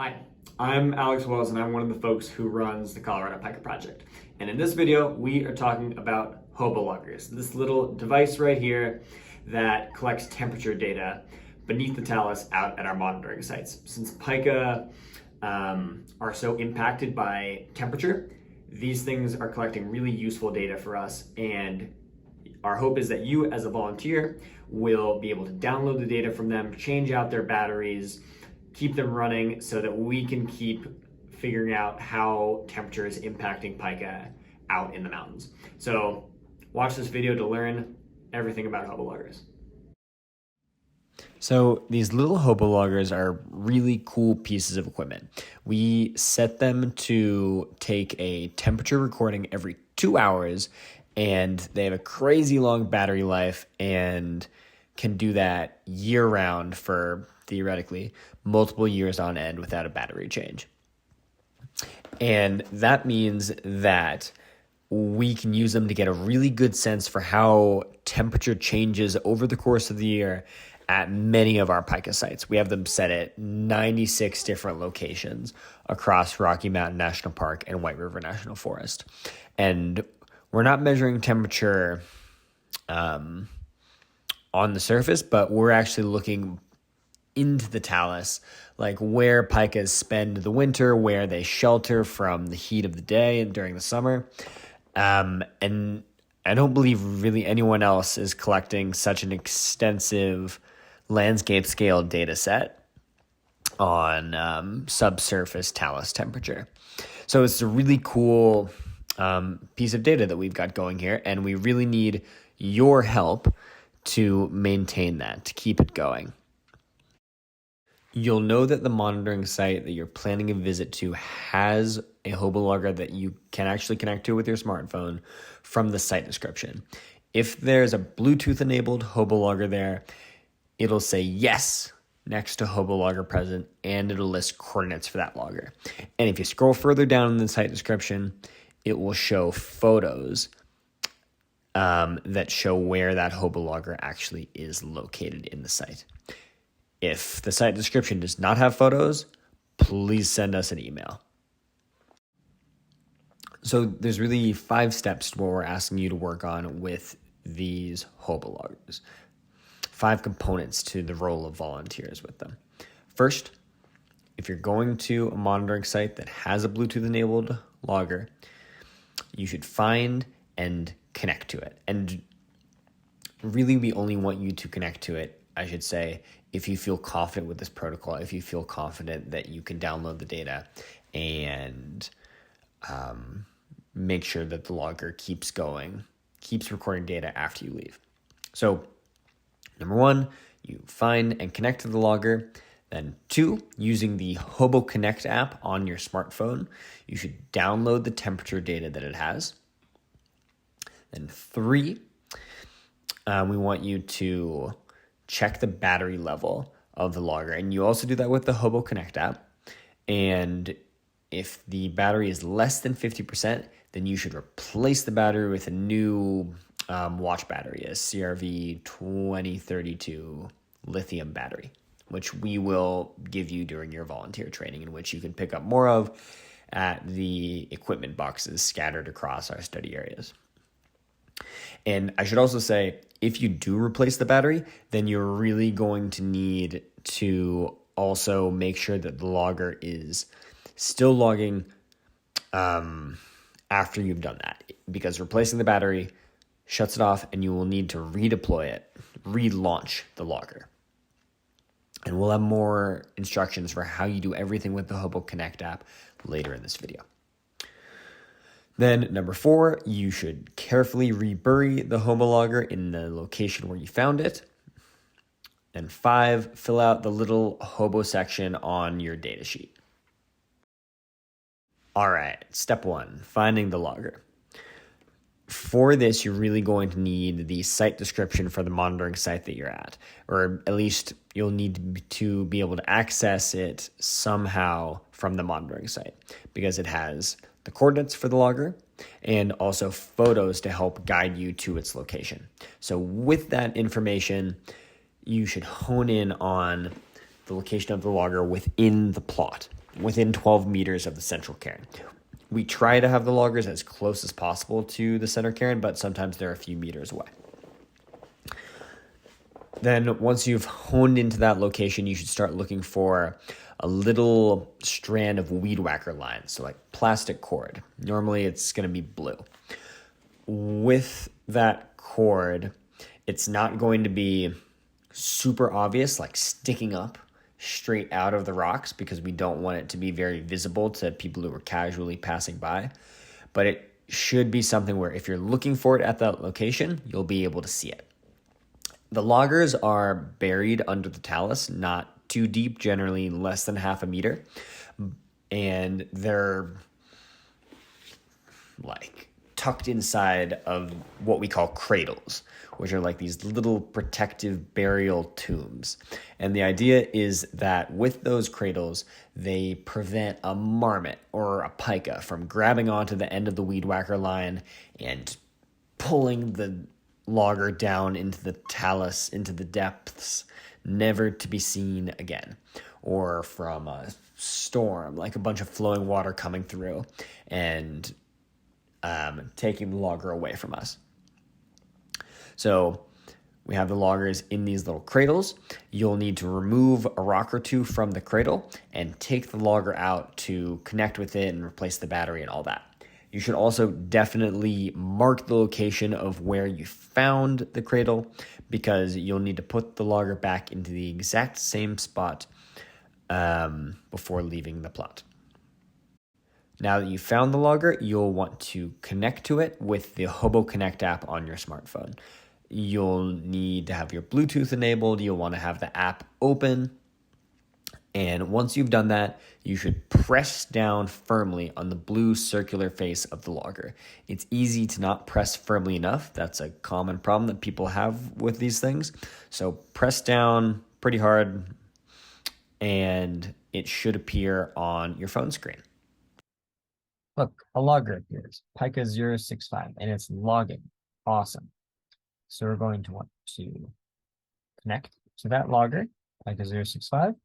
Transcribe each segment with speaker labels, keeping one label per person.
Speaker 1: Hi, I'm Alex Wells and I'm one of the folks who runs the Colorado Pika Project. And in this video, we are talking about HOBO loggers, this little device right here that collects temperature data beneath the talus out at our monitoring sites. Since pika are so impacted by temperature, these things are collecting really useful data for us, and our hope is that you as a volunteer will be able to download the data from them, change out their batteries, keep them running so that we can keep figuring out how temperature is impacting pika out in the mountains. So watch this video to learn everything about HOBO loggers.
Speaker 2: So these little HOBO loggers are really cool pieces of equipment. We set them to take a temperature recording every 2 hours, and they have a crazy long battery life and can do that year round for theoretically multiple years on end without a battery change. And that means that we can use them to get a really good sense for how temperature changes over the course of the year at many of our pika sites. We have them set at 96 different locations across Rocky Mountain National Park and White River National Forest. And we're not measuring temperature on the surface, but we're actually looking into the talus, like where pikas spend the winter, where they shelter from the heat of the day and during the summer. And I don't believe really anyone else is collecting such an extensive landscape scale data set on subsurface talus temperature. So it's a really cool piece of data that we've got going here, and we really need your help to maintain that, to keep it going. You'll know that the monitoring site that you're planning a visit to has a HOBO logger that you can actually connect to with your smartphone from the site description. If there's a Bluetooth enabled HOBO logger there, it'll say yes next to HOBO logger present, and it'll list coordinates for that logger. And if you scroll further down in the site description, it will show photos that show where that HOBO logger actually is located in the site. If the site description does not have photos, please send us an email. So there's really 5 steps to what we're asking you to work on with these HOBO loggers. 5 components to the role of volunteers with them. First, if you're going to a monitoring site that has a Bluetooth enabled logger, you should find and connect to it. And really, we only want you to connect to it, I should say, if you feel confident with this protocol, if you feel confident that you can download the data and make sure that the logger keeps going, keeps recording data after you leave. So number 1, you find and connect to the logger. Then 2, using the HOBO Connect app on your smartphone, you should download the temperature data that it has. Then 3, we want you to check the battery level of the logger. And you also do that with the HOBO Connect app. And if the battery is less than 50%, then you should replace the battery with a new watch battery, a CRV 2032 lithium battery, which we will give you during your volunteer training, in which you can pick up more of at the equipment boxes scattered across our study areas. And I should also say, if you do replace the battery, then you're really going to need to also make sure that the logger is still logging after you've done that, because replacing the battery shuts it off and you will need to redeploy it, relaunch the logger. And we'll have more instructions for how you do everything with the HOBO Connect app later in this video. Then number 4, you should carefully rebury the HOBO logger in the location where you found it. And 5, fill out the little HOBO section on your data sheet. All right, step 1, finding the logger. For this, you're really going to need the site description for the monitoring site that you're at, or at least you'll need to be able to access it somehow from the monitoring site, because it has the coordinates for the logger and also photos to help guide you to its location. So with that information, you should hone in on the location of the logger within the plot. within 12 meters of the central cairn. We try to have the loggers as close as possible to the center cairn, but sometimes they're a few meters away. Then once you've honed into that location, you should start looking for a little strand of weed whacker line, so like plastic cord. Normally it's going to be blue. With that cord, it's not going to be super obvious, like sticking up straight out of the rocks, because we don't want it to be very visible to people who are casually passing by. But it should be something where if you're looking for it at that location, you'll be able to see it. The loggers are buried under the talus, not too deep, generally less than half a meter. And they're like tucked inside of what we call cradles, which are like these little protective burial tombs. And the idea is that with those cradles, they prevent a marmot or a pika from grabbing onto the end of the weed whacker line and pulling the logger down into the talus, into the depths, never to be seen again. Or from a storm, like a bunch of flowing water coming through and taking the logger away from us. So we have the loggers in these little cradles. You'll need to remove a rock or two from the cradle and take the logger out to connect with it and replace the battery and all that. You should also definitely mark the location of where you found the cradle, because you'll need to put the logger back into the exact same spot before leaving the plot. Now that you've found the logger, you'll want to connect to it with the HOBO Connect app on your smartphone. You'll need to have your Bluetooth enabled. You'll want to have the app open. And once you've done that, you should press down firmly on the blue circular face of the logger. It's easy to not press firmly enough. That's a common problem that people have with these things. So press down pretty hard, and it should appear on your phone screen. Look, a logger appears, Pika 065, and it's logging. Awesome. So we're going to want to connect to that logger, Pika 065.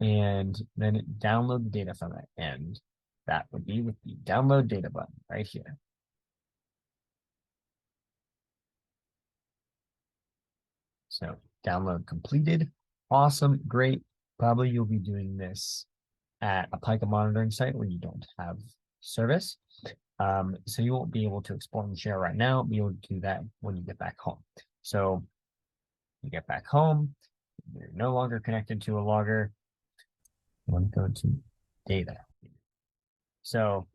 Speaker 2: And then download the data from it. And that would be with the download data button right here. So download completed. Awesome, great. Probably you'll be doing this at a Pika monitoring site where you don't have service. So you won't be able to export and share right now. Be able to do that when you get back home. So you get back home, you're no longer connected to a logger. You want to go to data. So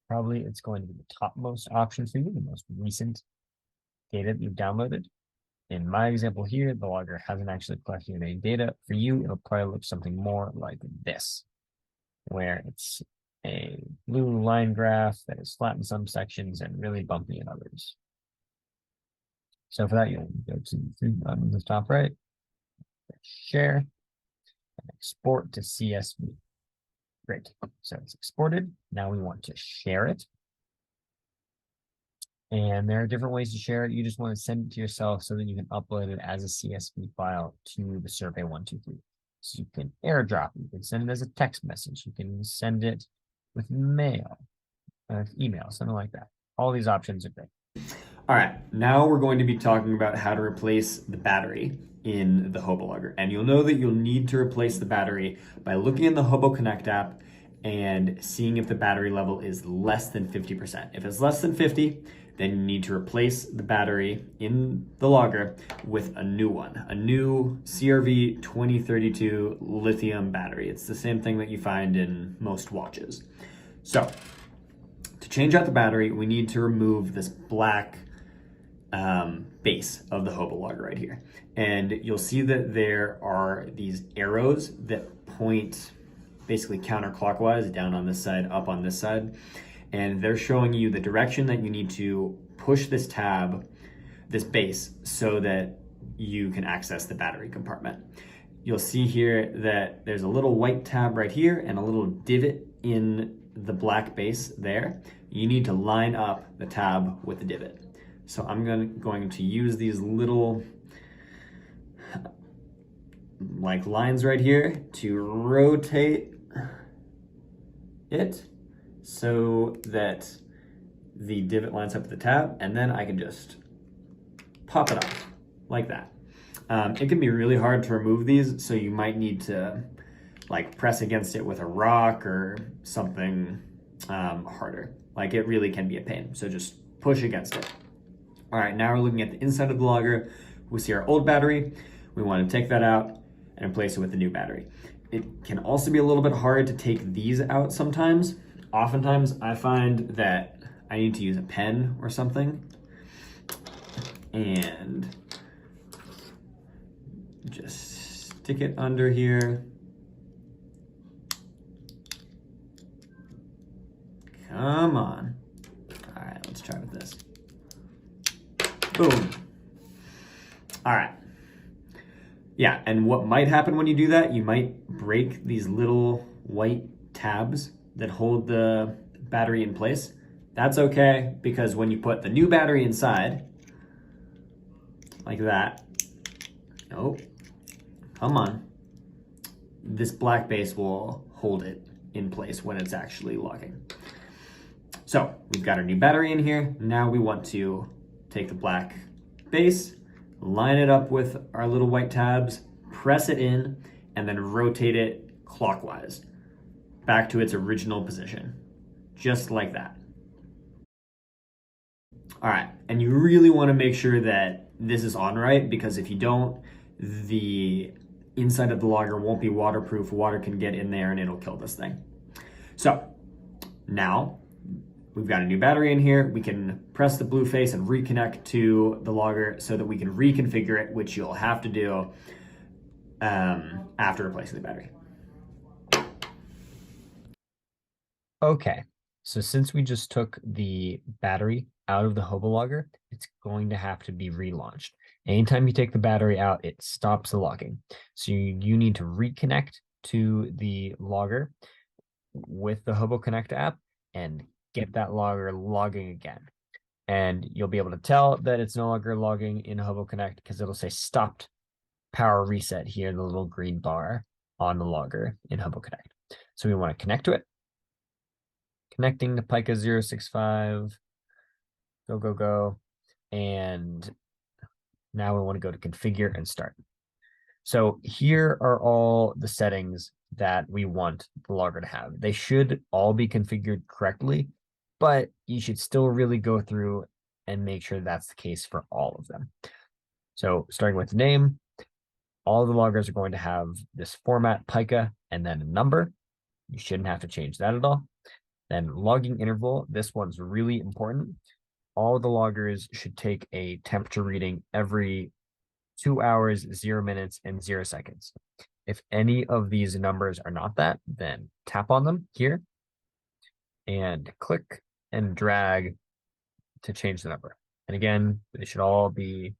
Speaker 2: probably it's going to be the topmost option for you, the most recent data that you've downloaded. In my example here, the logger hasn't actually collected any data. For you, it'll probably look something more like this, where it's a blue line graph that is flat in some sections and really bumpy in others. So for that, you'll go to the three buttons at the top right, share, and export to CSV. Great. So it's exported. Now we want to share it. And there are different ways to share it. You just want to send it to yourself so that you can upload it as a CSV file to the Survey123. So you can airdrop it. You can send it as a text message. You can send it with mail, email, something like that. All these options are great.
Speaker 1: All right, now we're going to be talking about how to replace the battery in the HOBO logger. And you'll know that you'll need to replace the battery by looking in the HOBO Connect app and seeing if the battery level is less than 50%. If it's less than 50, then you need to replace the battery in the logger with a new one, a new CRV 2032 lithium battery. It's the same thing that you find in most watches. So to change out the battery, we need to remove this black base of the HOBO logger right here. And you'll see that there are these arrows that point basically counterclockwise, down on this side, up on this side. And they're showing you the direction that you need to push this tab, this base, so that you can access the battery compartment. You'll see here that there's a little white tab right here and a little divot in the black base there. You need to line up the tab with the divot. So I'm going to use these little like lines right here to rotate it so that the divot lines up with the tab, and then I can just pop it off like that. It can be really hard to remove these, so you might need to like press against it with a rock or something harder. Like it really can be a pain, so just push against it. All right, now we're looking at the inside of the logger. We see our old battery. We want to take that out and replace it with the new battery. It can also be a little bit hard to take these out sometimes. Oftentimes I find that I need to use a pen or something and just stick it under here. Come on. All right, let's try with this. Boom. All right. Yeah, and what might happen when you do that, you might break these little white tabs that hold the battery in place. That's okay, because when you put the new battery inside, like that, oh, come on, this black base will hold it in place when it's actually locking. So we've got our new battery in here. Now we want to take the black base, line it up with our little white tabs, press it in, and then rotate it clockwise back to its original position, just like that. All right, and you really want to make sure that this is on right, because if you don't, the inside of the logger won't be waterproof. Water can get in there and it'll kill this thing. So now we've got a new battery in here. We can press the blue face and reconnect to the logger so that we can reconfigure it, which you'll have to do after replacing the battery.
Speaker 2: Okay, so since we just took the battery out of the HOBO logger, it's going to have to be relaunched. Anytime you take the battery out, it stops the logging. So you need to reconnect to the logger with the HOBO Connect app and get that logger logging again. And you'll be able to tell that it's no longer logging in HOBO Connect because it'll say stopped power reset here, the little green bar on the logger in HOBO Connect. So we want to connect to it. Connecting to Pica 065. Go, go, go. And now we want to go to configure and start. So here are all the settings that we want the logger to have. They should all be configured correctly, but you should still really go through and make sure that's the case for all of them. So starting with the name, all of the loggers are going to have this format Pica and then a number. You shouldn't have to change that at all. Then logging interval, this one's really important. All the loggers should take a temperature reading every 2 hours, 0 minutes, and 0 seconds. If any of these numbers are not that, then tap on them here and click and drag to change the number. And again, they should all be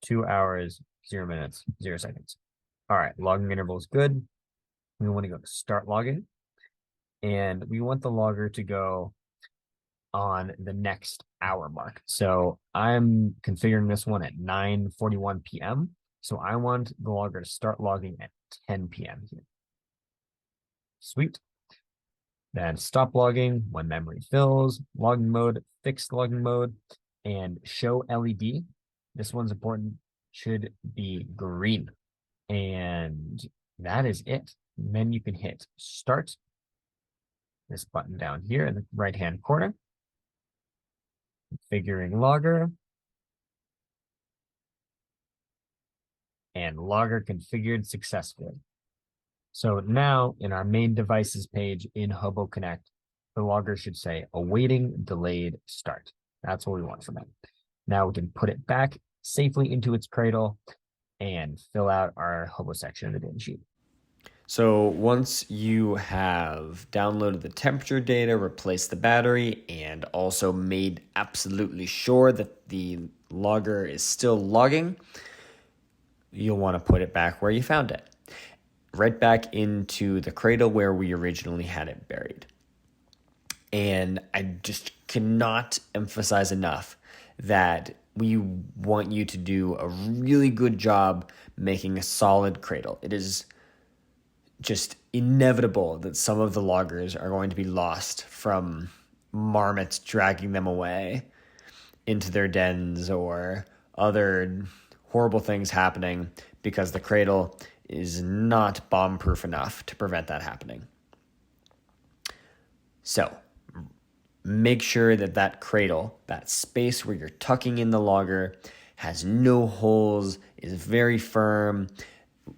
Speaker 2: 2 hours, 0 minutes, 0 seconds. All right, logging interval is good. We want to go to start logging. And we want the logger to go on the next hour mark. So I'm configuring this one at 9:41 p.m. So I want the logger to start logging at 10 p.m. here. Sweet. Then stop logging when memory fills, logging mode, fixed logging mode, and show LED. This one's important, should be green. And that is it. And then you can hit start. This button down here in the right-hand corner. Configuring logger. And logger configured successfully. So now in our main devices page in HOBO Connect, the logger should say awaiting delayed start. That's what we want from it. Now we can put it back safely into its cradle and fill out our HOBO section of the data sheet.
Speaker 3: So once you have downloaded the temperature data, replaced the battery, and also made absolutely sure that the logger is still logging, you'll want to put it back where you found it, right back into the cradle where we originally had it buried. And I just cannot emphasize enough that we want you to do a really good job making a solid cradle. It is
Speaker 2: just inevitable that some of the loggers are going to be lost from marmots dragging them away into their dens or other horrible things happening because the cradle is not bomb-proof enough to prevent that happening. So make sure that that cradle, that space where you're tucking in the logger, has no holes, is very firm,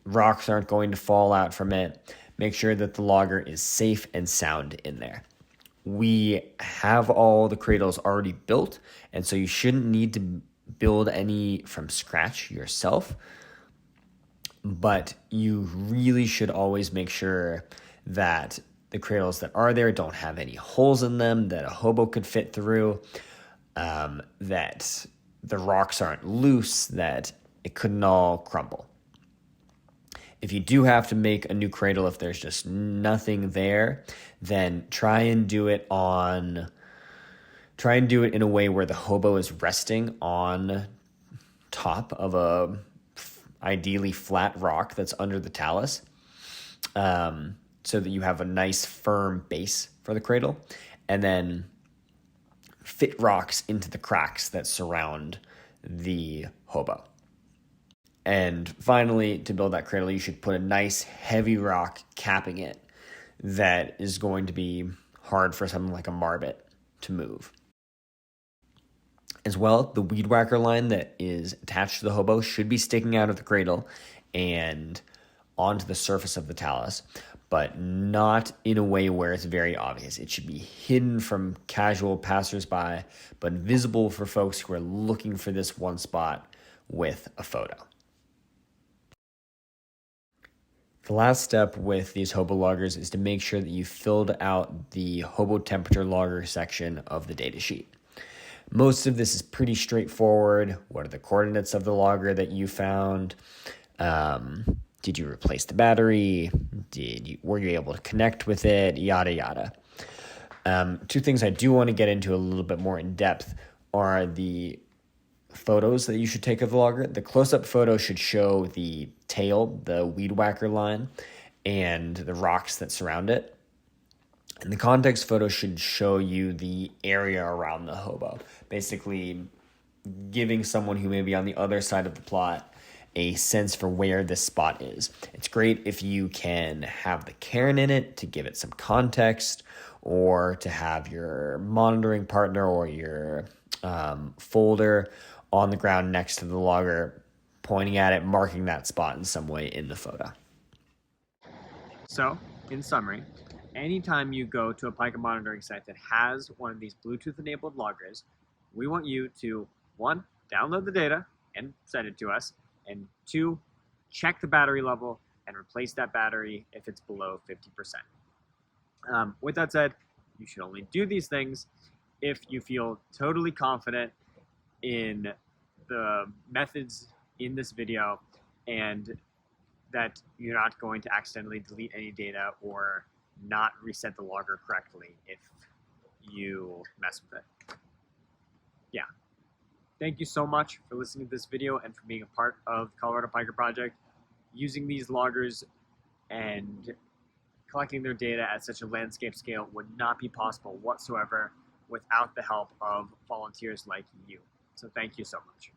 Speaker 2: rocks aren't going to fall out from it. Make sure that the logger is safe and sound in there. We have all the cradles already built, and so you shouldn't need to build any from scratch yourself. But you really should always make sure that the cradles that are there don't have any holes in them that a hobo could fit through, that the rocks aren't loose, that it couldn't all crumble. If you do have to make a new cradle, if there's just nothing there, then try and do it in a way where the hobo is resting on top of a ideally flat rock that's under the talus, so that you have a nice firm base for the cradle, and then fit rocks into the cracks that surround the hobo. And finally, to build that cradle, you should put a nice heavy rock capping it that is going to be hard for something like a marbot to move. As well, the weed whacker line that is attached to the hobo should be sticking out of the cradle and onto the surface of the talus, but not in a way where it's very obvious. It should be hidden from casual passersby, but visible for folks who are looking for this one spot with a photo. The last step with these hobo loggers is to make sure that you filled out the hobo temperature logger section of the datasheet. Most of this is pretty straightforward. What are the coordinates of the logger that you found? Did you replace the battery? Were you able to connect with it? Yada, yada. Two things I do want to get into a little bit more in depth are the photos that you should take of the logger. The close-up photo should show the tail, the weed whacker line, and the rocks that surround it. And the context photo should show you the area around the hobo, basically giving someone who may be on the other side of the plot a sense for where this spot is. It's great if you can have the cairn in it to give it some context, or to have your monitoring partner or your folder on the ground next to the logger, pointing at it, marking that spot in some way in the photo.
Speaker 1: So, in summary, anytime you go to a Pika monitoring site that has one of these Bluetooth-enabled loggers, we want you to, 1, download the data and send it to us, and 2, check the battery level and replace that battery if it's below 50%. With that said, you should only do these things if you feel totally confident in the methods in this video and that you're not going to accidentally delete any data or not reset the logger correctly if you mess with it. Yeah. Thank you so much for listening to this video and for being a part of the Colorado Pika Project. Using these loggers and collecting their data at such a landscape scale would not be possible whatsoever without the help of volunteers like you. So thank you so much.